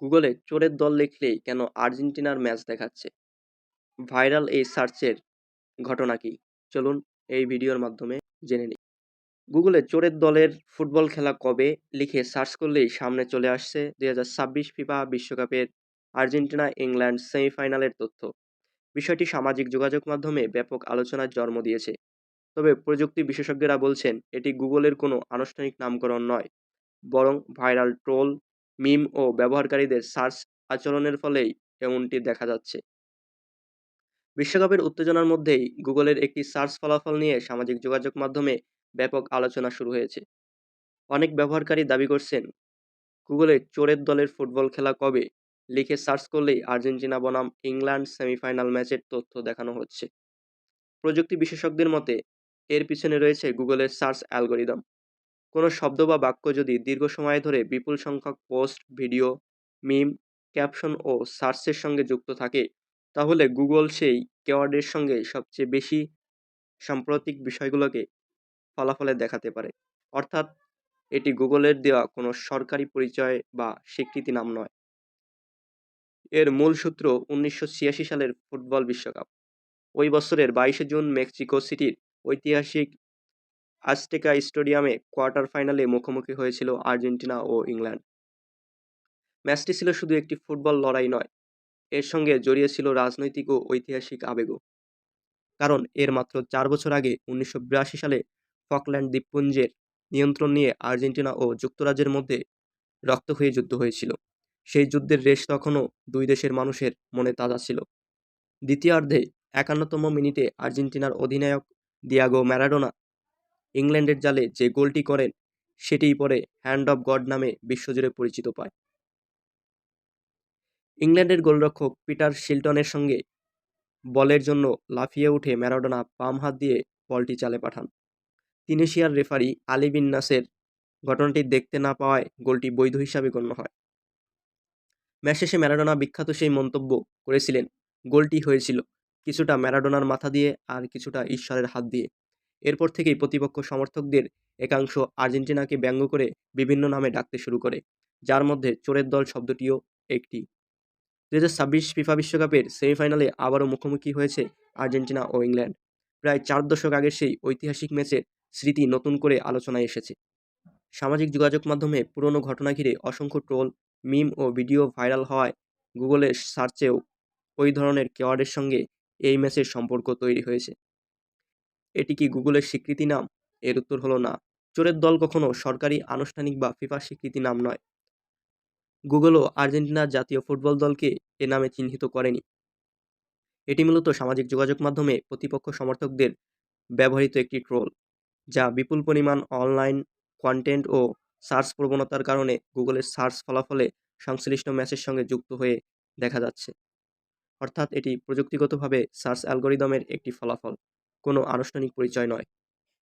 গুগলে চোরের দল লিখলেই কেন আর্জেন্টিনার ম্যাচ দেখাচ্ছে? ভাইরাল এই সার্চের ঘটনা কি? চলুন এই ভিডিওর মাধ্যমে জেনে নিই। গুগলে চোরের দলের ফুটবল খেলা কবে লিখে সার্চ করলেই সামনে চলে আসছে 2026 ফিফা বিশ্বকাপের আর্জেন্টিনা ইংল্যান্ড সেমিফাইনালের তথ্য। বিষয়টি সামাজিক যোগাযোগ মাধ্যমে ব্যাপক আলোচনার জন্ম দিয়েছে। তবে প্রযুক্তি বিশেষজ্ঞরা বলছেন এটি গুগলের কোনো আনুষ্ঠানিক নামকরণ নয়, বরং ভাইরাল ট্রোল, মিম ও ব্যবহারকারীদের সার্চ আচরণের ফলেই এমনটি দেখা যাচ্ছে। বিশ্বকাপের উত্তেজনার মধ্যেই গুগলের একটি সার্চ ফলাফল নিয়ে সামাজিক যোগাযোগ মাধ্যমে ব্যাপক আলোচনা শুরু হয়েছে। অনেক ব্যবহারকারী দাবি করছেন, গুগলে চোরের দলের ফুটবল খেলা কবে লিখে সার্চ করলেই আর্জেন্টিনা বনাম ইংল্যান্ড সেমিফাইনাল ম্যাচের তথ্য দেখানো হচ্ছে। প্রযুক্তি বিশেষজ্ঞদের মতে এর পিছনে রয়েছে গুগলের সার্চ অ্যালগোরিদম। কোনো শব্দ বা বাক্য যদি দীর্ঘ সময় ধরে বিপুল সংখ্যক পোস্ট, ভিডিও, মিম, ক্যাপশন ও সার্চের সঙ্গে যুক্ত থাকে, তাহলে গুগল সেই কেওয়ার্ডের সঙ্গে সবচেয়ে বেশি সাম্প্রতিক বিষয়গুলোকে ফলাফলে দেখাতে পারে। অর্থাৎ এটি গুগলের দেওয়া কোনো সরকারি পরিচয় বা স্বীকৃতি নাম নয়। এর মূল সূত্র 1986 সালের ফুটবল বিশ্বকাপ। ওই বছরের 22 জুন মেক্সিকো সিটির ঐতিহাসিক আজটেকা স্টেডিয়ামে কোয়ার্টার ফাইনালে মুখোমুখি হয়েছিল আর্জেন্টিনা ও ইংল্যান্ড। ম্যাচটি ছিল শুধু একটি ফুটবল লড়াই নয়, এর সঙ্গে জড়িয়ে ছিল রাজনৈতিক ও ঐতিহাসিক আবেগও। কারণ এর মাত্র 4 বছর আগে 1982 সালে ফকল্যান্ড দ্বীপপুঞ্জের নিয়ন্ত্রণ নিয়ে আর্জেন্টিনা ও যুক্তরাজ্যের মধ্যে রক্তক্ষয়ী যুদ্ধ হয়েছিল। সেই যুদ্ধের রেশ তখনও দুই দেশের মানুষের মনে তাজা ছিল। দ্বিতীয়ার্ধে 51তম মিনিটে আর্জেন্টিনার অধিনায়ক দিয়াগো ম্যারাডোনা ইংল্যান্ডের জালে যে গোলটি করেন, সেটিই পরে হ্যান্ড অব গড নামে বিশ্বজুড়ে পরিচিত পায়। ইংল্যান্ডের গোলরক্ষক পিটার শিলটনের সঙ্গে বলের জন্য লাফিয়ে উঠে ম্যারাডোনা বাম হাত দিয়ে বলটি জালে পাঠান। তিউনিসিয়ার রেফারি আলী বিন নাসের ঘটনাটি দেখতে না পাওয়ায় গোলটি বৈধ হিসাবে গণ্য হয়। ম্যাচ শেষে ম্যারাডোনা বিখ্যাত সেই মন্তব্য করেছিলেন, গোলটি হয়েছিল কিছুটা ম্যারাডোনার মাথা দিয়ে আর কিছুটা ঈশ্বরের হাত দিয়ে। এরপর থেকেই প্রতিপক্ষ সমর্থকদের একাংশ আর্জেন্টিনাকে ব্যঙ্গ করে বিভিন্ন নামে ডাকতে শুরু করে, যার মধ্যে চোরের দল শব্দটিও একটি। 2026 ফিফা বিশ্বকাপের সেমিফাইনালে আবারও মুখোমুখি হয়েছে আর্জেন্টিনা ও ইংল্যান্ড। প্রায় 4 দশক আগের সেই ঐতিহাসিক ম্যাচের স্মৃতি নতুন করে আলোচনায় এসেছে। সামাজিক যোগাযোগ মাধ্যমে পুরনো ঘটনা ঘিরে অসংখ্য ট্রোল, মিম ও ভিডিও ভাইরাল হওয়ায় গুগলের সার্চেও ওই ধরনের কেওয়ার্ডের সঙ্গে এই ম্যাচের সম্পর্ক তৈরি হয়েছে। এটি কি গুগলের স্বীকৃতি নাম? এর উত্তর হলো না। চোরের দল কখনো সরকারি, আনুষ্ঠানিক বা ফিফা স্বীকৃতি নাম নয়। গুগলও আর্জেন্টিনার জাতীয় ফুটবল দলকে এ নামে চিহ্নিত করেনি। এটি মূলত সামাজিক যোগাযোগ মাধ্যমে প্রতিপক্ষ সমর্থকদের ব্যবহৃত একটি ট্রোল, যা বিপুল পরিমাণ অনলাইন কন্টেন্ট ও সার্চ প্রবণতার কারণে গুগলের সার্চ ফলাফলে সংশ্লিষ্ট ম্যাচের সঙ্গে যুক্ত হয়ে দেখা যাচ্ছে। অর্থাৎ এটি প্রযুক্তিগতভাবে সার্চ অ্যালগরিদমের একটি ফলাফল, কোনো আনুষ্ঠানিক পরিচয় নয়।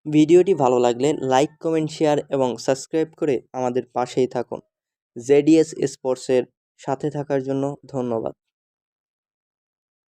ভিডিওটি ভালো লাগলে লাইক, কমেন্ট, শেয়ার এবং সাবস্ক্রাইব করে আমাদের পাশেই থাকুন। জেডিএস স্পোর্টসের সাথে থাকার জন্য ধন্যবাদ।